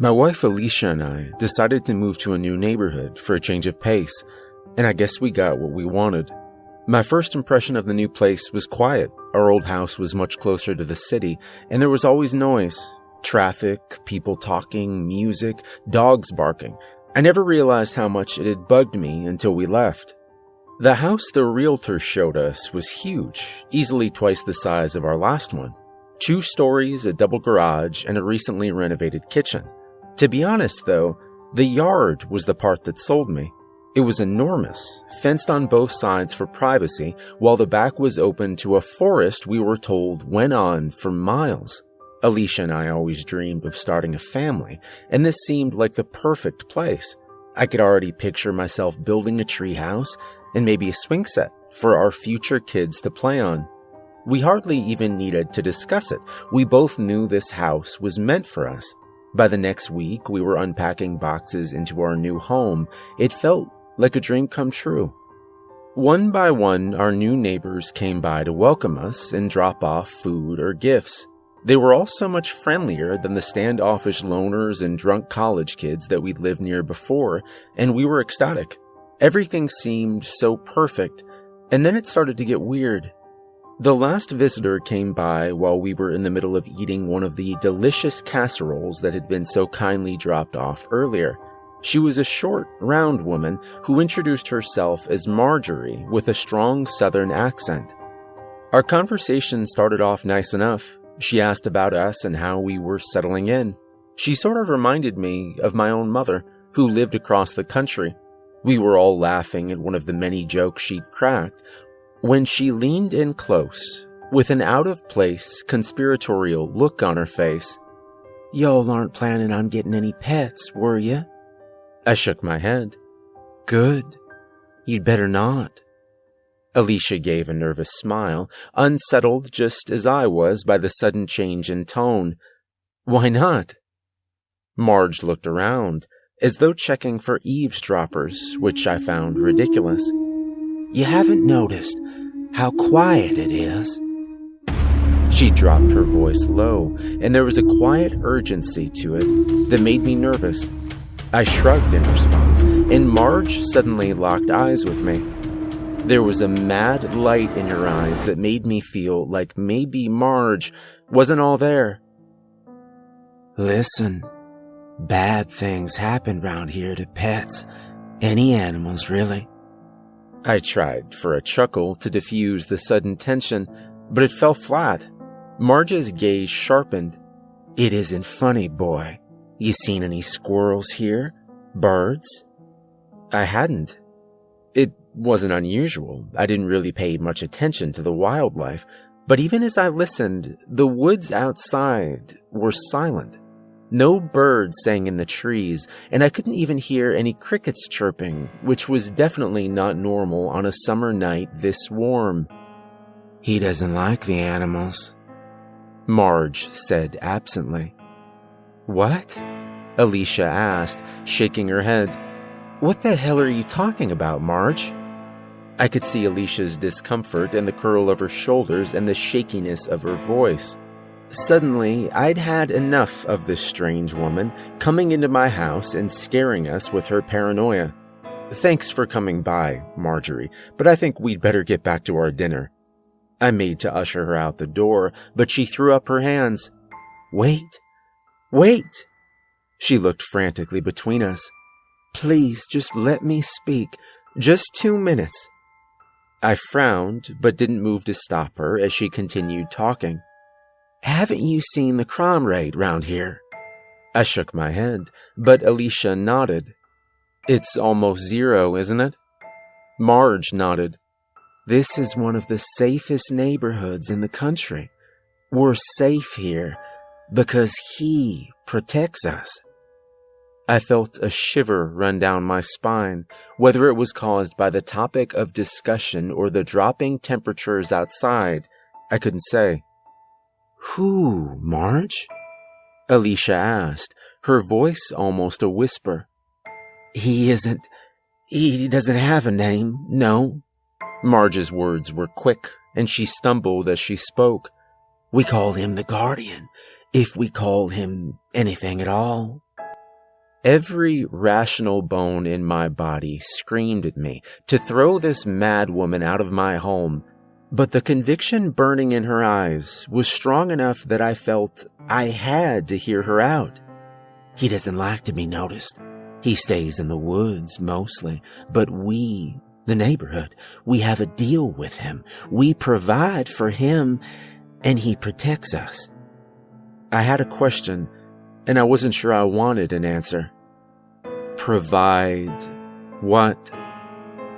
My wife Alicia and I decided to move to a new neighborhood for a change of pace, and I guess we got what we wanted. My first impression of the new place was quiet. Our old house was much closer to the city, and there was always noise. Traffic, people talking, music, dogs barking. I never realized how much it had bugged me until we left. The house the realtor showed us was huge, easily twice the size of our last one. 2 stories, a double garage, and a recently renovated kitchen. To be honest, though, the yard was the part that sold me. It was enormous, fenced on both sides for privacy, while the back was open to a forest we were told went on for miles. Alicia and I always dreamed of starting a family, and this seemed like the perfect place. I could already picture myself building a treehouse and maybe a swing set for our future kids to play on. We hardly even needed to discuss it. We both knew this house was meant for us. By the next week, we were unpacking boxes into our new home. It felt like a dream come true. One by one, our new neighbors came by to welcome us and drop off food or gifts. They were all so much friendlier than the standoffish loners and drunk college kids that we'd lived near before, and we were ecstatic. Everything seemed so perfect, and then it started to get weird. The last visitor came by while we were in the middle of eating one of the delicious casseroles that had been so kindly dropped off earlier. She was a short, round woman who introduced herself as Marjorie with a strong southern accent. Our conversation started off nice enough. She asked about us and how we were settling in. She sort of reminded me of my own mother, who lived across the country. We were all laughing at one of the many jokes she'd cracked, when she leaned in close, with an out-of-place, conspiratorial look on her face. "Y'all aren't planning on getting any pets, were you?" I shook my head. "Good. You'd better not." Alicia gave a nervous smile, unsettled just as I was by the sudden change in tone. "Why not?" Marge looked around, as though checking for eavesdroppers, which I found ridiculous. "You haven't noticed how quiet it is?" She dropped her voice low, and there was a quiet urgency to it that made me nervous. I shrugged in response, and Marge suddenly locked eyes with me. There was a mad light in her eyes that made me feel like maybe Marge wasn't all there. "Listen, bad things happen round here to pets. Any animals, really." I tried for a chuckle to diffuse the sudden tension, but it fell flat. Marge's gaze sharpened. "It isn't funny, boy. You seen any squirrels here? Birds?" I hadn't. It wasn't unusual. I didn't really pay much attention to the wildlife, but even as I listened, the woods outside were silent. No birds sang in the trees, and I couldn't even hear any crickets chirping, which was definitely not normal on a summer night this warm. "He doesn't like the animals," Marge said absently. "What?" Alicia asked, shaking her head. "What the hell are you talking about, Marge?" I could see Alicia's discomfort and the curl of her shoulders and the shakiness of her voice. Suddenly, I'd had enough of this strange woman coming into my house and scaring us with her paranoia. "Thanks for coming by, Marjorie, but I think we'd better get back to our dinner." I made to usher her out the door, but she threw up her hands. "Wait! Wait!" She looked frantically between us. "Please, just let me speak. Just 2 minutes." I frowned, but didn't move to stop her as she continued talking. "Haven't you seen the crime rate round here?" I shook my head, but Alicia nodded. "It's almost 0, isn't it?" Marge nodded. "This is one of the safest neighborhoods in the country. We're safe here because he protects us." I felt a shiver run down my spine, whether it was caused by the topic of discussion or the dropping temperatures outside, I couldn't say. "Who, Marge?" Alicia asked, her voice almost a whisper. He doesn't have a name, no." Marge's words were quick, and she stumbled as she spoke. "We call him the Guardian, if we call him anything at all." Every rational bone in my body screamed at me to throw this mad woman out of my home, but the conviction burning in her eyes was strong enough that I felt I had to hear her out. He doesn't like to be noticed. He stays in the woods mostly, but we, the neighborhood, we have a deal with him. We provide for him, and he protects us. I had a question, and I wasn't sure I wanted an answer. Provide what?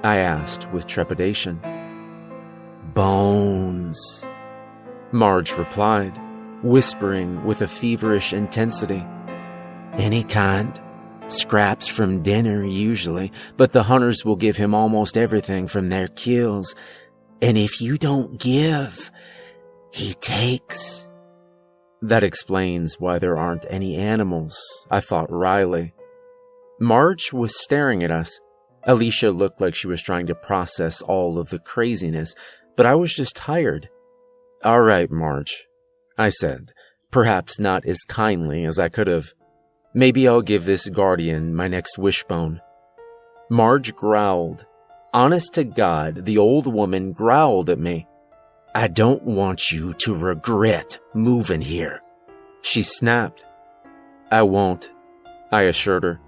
I asked with trepidation. Bones, Marge replied, whispering with a feverish intensity. Any kind. Scraps from dinner, usually, but the hunters will give him almost everything from their kills. And if you don't give, he takes. That explains why there aren't any animals, I thought wryly. Marge was staring at us. Alicia looked like she was trying to process all of the craziness, but I was just tired. All right, Marge, I said, perhaps not as kindly as I could have. Maybe I'll give this guardian my next wishbone. Marge growled. Honest to God, the old woman growled at me. I don't want you to regret moving here, she snapped. I won't, I assured her.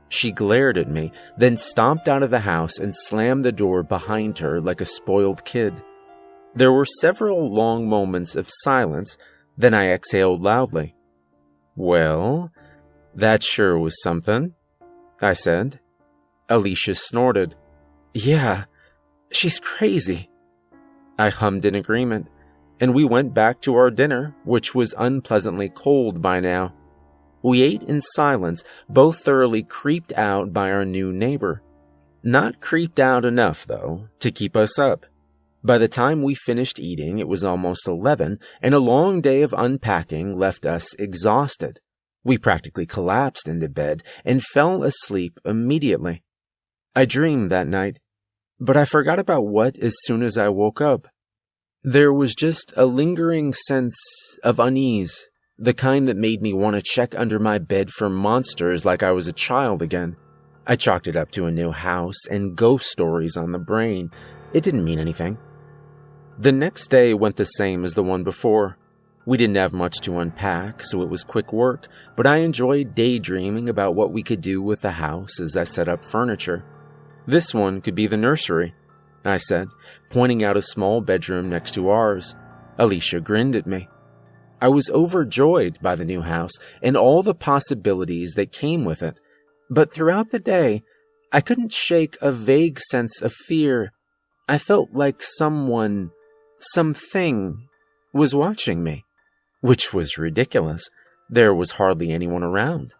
She glared at me, then stomped out of the house and slammed the door behind her like a spoiled kid. There were several long moments of silence, then I exhaled loudly. Well, that sure was something, I said. Alicia snorted. Yeah, she's crazy. I hummed in agreement, and we went back to our dinner, which was unpleasantly cold by now. We ate in silence, both thoroughly creeped out by our new neighbor. Not creeped out enough, though, to keep us up. By the time we finished eating, it was almost 11, and a long day of unpacking left us exhausted. We practically collapsed into bed and fell asleep immediately. I dreamed that night, but I forgot about what as soon as I woke up. There was just a lingering sense of unease, the kind that made me want to check under my bed for monsters like I was a child again. I chalked it up to a new house and ghost stories on the brain. It didn't mean anything. The next day went the same as the one before. We didn't have much to unpack, so it was quick work, but I enjoyed daydreaming about what we could do with the house as I set up furniture. This one could be the nursery, I said, pointing out a small bedroom next to ours. Alicia grinned at me. I was overjoyed by the new house and all the possibilities that came with it, but throughout the day, I couldn't shake a vague sense of fear. I felt like something, was watching me. Which was ridiculous. There was hardly anyone around.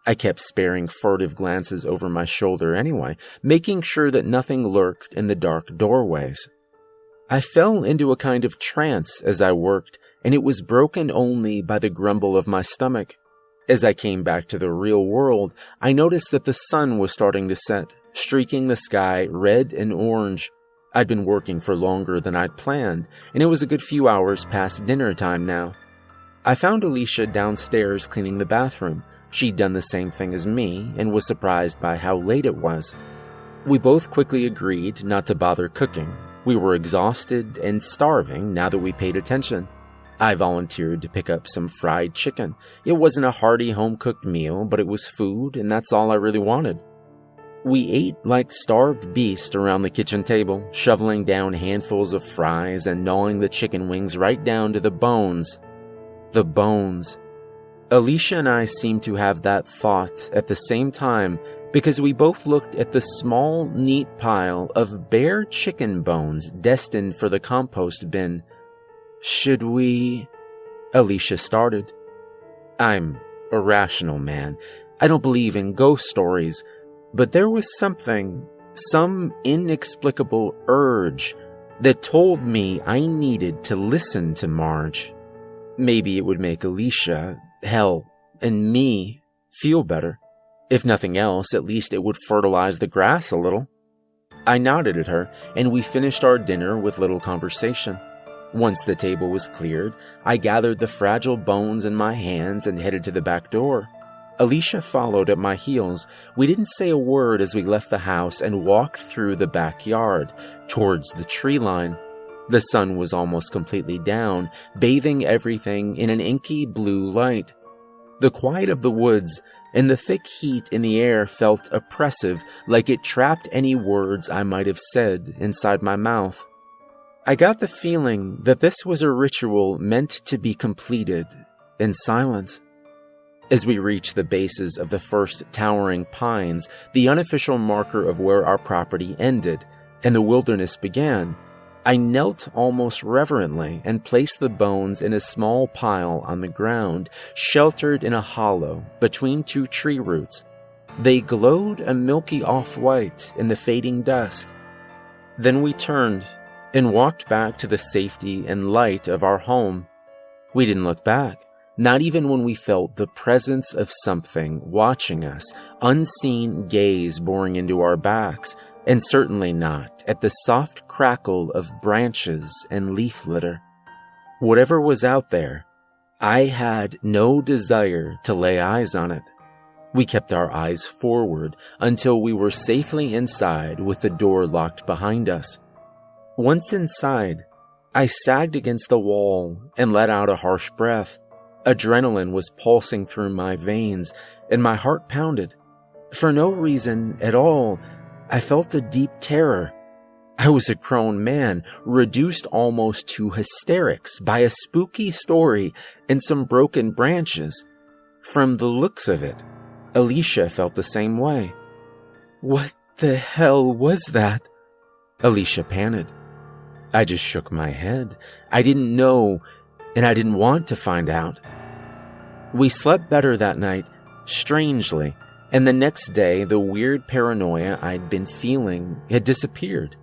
I kept sparing furtive glances over my shoulder anyway, making sure that nothing lurked in the dark doorways. I fell into a kind of trance as I worked, and it was broken only by the grumble of my stomach. As I came back to the real world, I noticed that the sun was starting to set, streaking the sky red and orange. I'd been working for longer than I'd planned, and it was a good few hours past dinner time now. I found Alicia downstairs cleaning the bathroom. She'd done the same thing as me and was surprised by how late it was. We both quickly agreed not to bother cooking. We were exhausted and starving now that we paid attention. I volunteered to pick up some fried chicken. It wasn't a hearty home-cooked meal, but it was food, and that's all I really wanted. We ate like starved beasts around the kitchen table, shoveling down handfuls of fries and gnawing the chicken wings right down to the bones. The bones. Alicia and I seemed to have that thought at the same time because we both looked at the small, neat pile of bare chicken bones destined for the compost bin. Should we? Alicia started. I'm a rational man. I don't believe in ghost stories, but there was some inexplicable urge that told me I needed to listen to Marge. Maybe it would make Alicia, hell, and me feel better. If nothing else, at least it would fertilize the grass a little. I nodded at her, and we finished our dinner with little conversation. Once the table was cleared, I gathered the fragile bones in my hands and headed to the back door. Alicia followed at my heels. We didn't say a word as we left the house and walked through the backyard, towards the tree line. The sun was almost completely down, bathing everything in an inky blue light. The quiet of the woods and the thick heat in the air felt oppressive, like it trapped any words I might have said inside my mouth. I got the feeling that this was a ritual meant to be completed in silence. As we reached the bases of the first towering pines, the unofficial marker of where our property ended and the wilderness began, I knelt almost reverently and placed the bones in a small pile on the ground, sheltered in a hollow between two tree roots. They glowed a milky off-white in the fading dusk. Then we turned and walked back to the safety and light of our home. We didn't look back. Not even when we felt the presence of something watching us, unseen gaze boring into our backs, and certainly not at the soft crackle of branches and leaf litter. Whatever was out there, I had no desire to lay eyes on it. We kept our eyes forward until we were safely inside with the door locked behind us. Once inside, I sagged against the wall and let out a harsh breath. Adrenaline was pulsing through my veins, and my heart pounded. For no reason at all, I felt a deep terror. I was a grown man, reduced almost to hysterics by a spooky story and some broken branches. From the looks of it, Alicia felt the same way. "What the hell was that?" Alicia panted. I just shook my head. I didn't know, and I didn't want to find out. We slept better that night, strangely, and the next day the weird paranoia I'd been feeling had disappeared.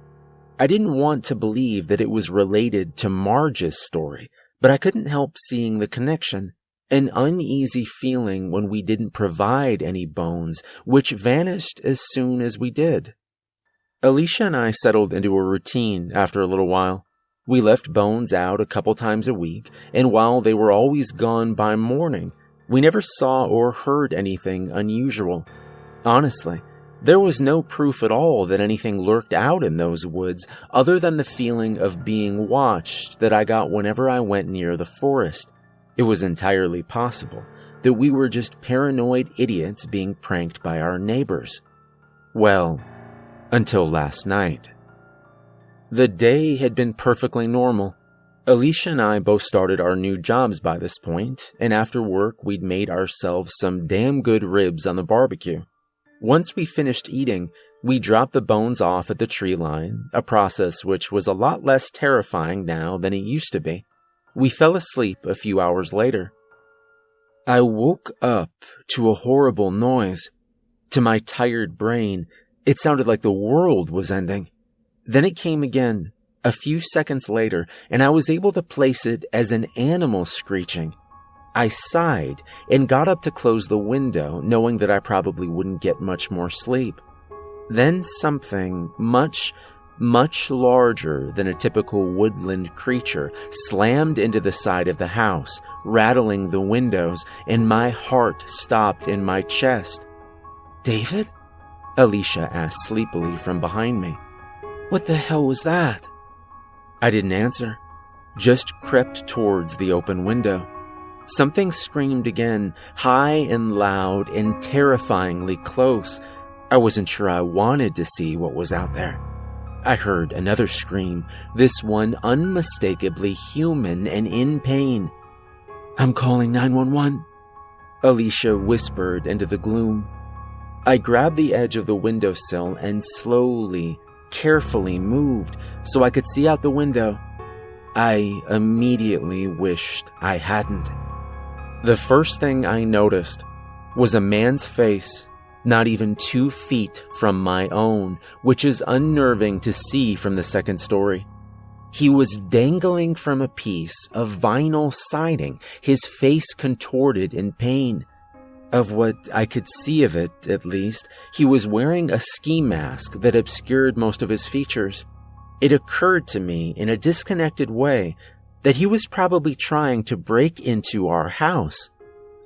I didn't want to believe that it was related to Marge's story, but I couldn't help seeing the connection. An uneasy feeling when we didn't provide any bones, which vanished as soon as we did. Alicia and I settled into a routine after a little while. We left Bones out a couple times a week, and while they were always gone by morning, we never saw or heard anything unusual. Honestly, there was no proof at all that anything lurked out in those woods other than the feeling of being watched that I got whenever I went near the forest. It was entirely possible that we were just paranoid idiots being pranked by our neighbors. Well, until last night. The day had been perfectly normal. Alicia and I both started our new jobs by this point, and after work we'd made ourselves some damn good ribs on the barbecue. Once we finished eating, we dropped the bones off at the tree line, a process which was a lot less terrifying now than it used to be. We fell asleep a few hours later. I woke up to a horrible noise. To my tired brain, it sounded like the world was ending. Then it came again, a few seconds later, and I was able to place it as an animal screeching. I sighed and got up to close the window, knowing that I probably wouldn't get much more sleep. Then something much larger than a typical woodland creature slammed into the side of the house, rattling the windows, and my heart stopped in my chest. "David?" Alicia asked sleepily from behind me. "What the hell was that?" I didn't answer, just crept towards the open window. Something screamed again, high and loud and terrifyingly close. I wasn't sure I wanted to see what was out there. I heard another scream, this one unmistakably human and in pain. "I'm calling 911, Alicia whispered into the gloom. I grabbed the edge of the windowsill and slowly, carefully moved so I could see out the window. I immediately wished I hadn't. The first thing I noticed was a man's face, not even 2 feet from my own, which is unnerving to see from the second story. He was dangling from a piece of vinyl siding, his face contorted in pain. Of what I could see of it, at least, he was wearing a ski mask that obscured most of his features. It occurred to me in a disconnected way that he was probably trying to break into our house.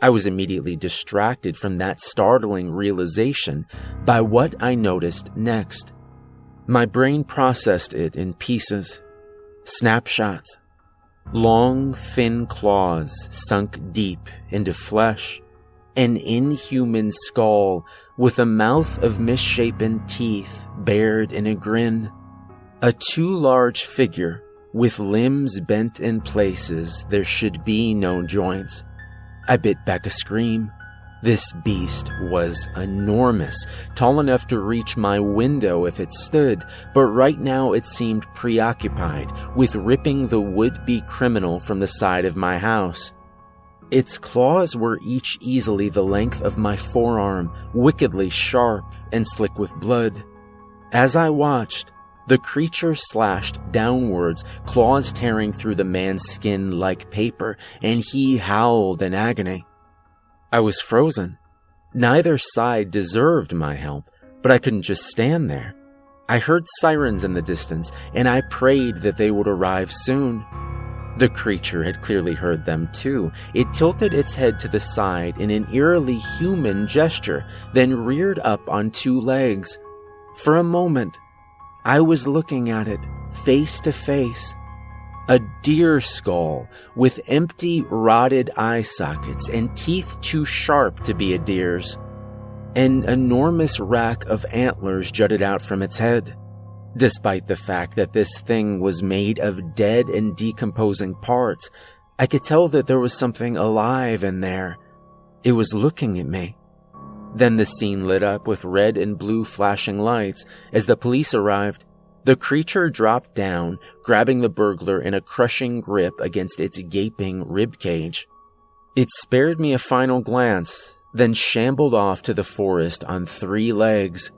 I was immediately distracted from that startling realization by what I noticed next. My brain processed it in pieces, snapshots. Long, thin claws sunk deep into flesh, an inhuman skull with a mouth of misshapen teeth bared in a grin, a too large figure with limbs bent in places there should be no joints. I bit back a scream. This beast was enormous, tall enough to reach my window if it stood, but right now it seemed preoccupied with ripping the would-be criminal from the side of my house. Its claws were each easily the length of my forearm, wickedly sharp and slick with blood. As I watched, the creature slashed downwards, claws tearing through the man's skin like paper, and he howled in agony. I was frozen. Neither side deserved my help, but I couldn't just stand there. I heard sirens in the distance, and I prayed that they would arrive soon. The creature had clearly heard them too. It tilted its head to the side in an eerily human gesture, then reared up on two legs. For a moment, I was looking at it, face to face. A deer skull with empty, rotted eye sockets and teeth too sharp to be a deer's. An enormous rack of antlers jutted out from its head. Despite the fact that this thing was made of dead and decomposing parts, I could tell that there was something alive in there. It was looking at me. Then the scene lit up with red and blue flashing lights as the police arrived. The creature dropped down, grabbing the burglar in a crushing grip against its gaping ribcage. It spared me a final glance, then shambled off to the forest on 3 legs.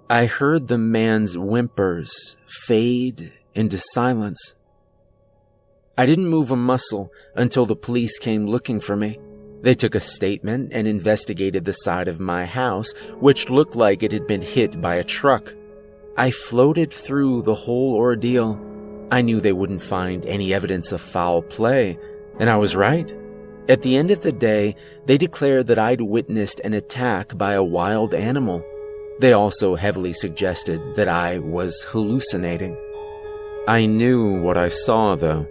I heard the man's whimpers fade into silence. I didn't move a muscle until the police came looking for me. They took a statement and investigated the side of my house, which looked like it had been hit by a truck. I floated through the whole ordeal. I knew they wouldn't find any evidence of foul play, and I was right. At the end of the day, they declared that I'd witnessed an attack by a wild animal. They also heavily suggested that I was hallucinating. I knew what I saw, though.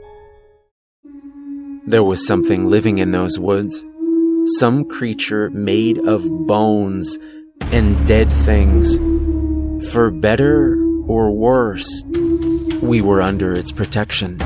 There was something living in those woods. Some creature made of bones and dead things. For better or worse, we were under its protection.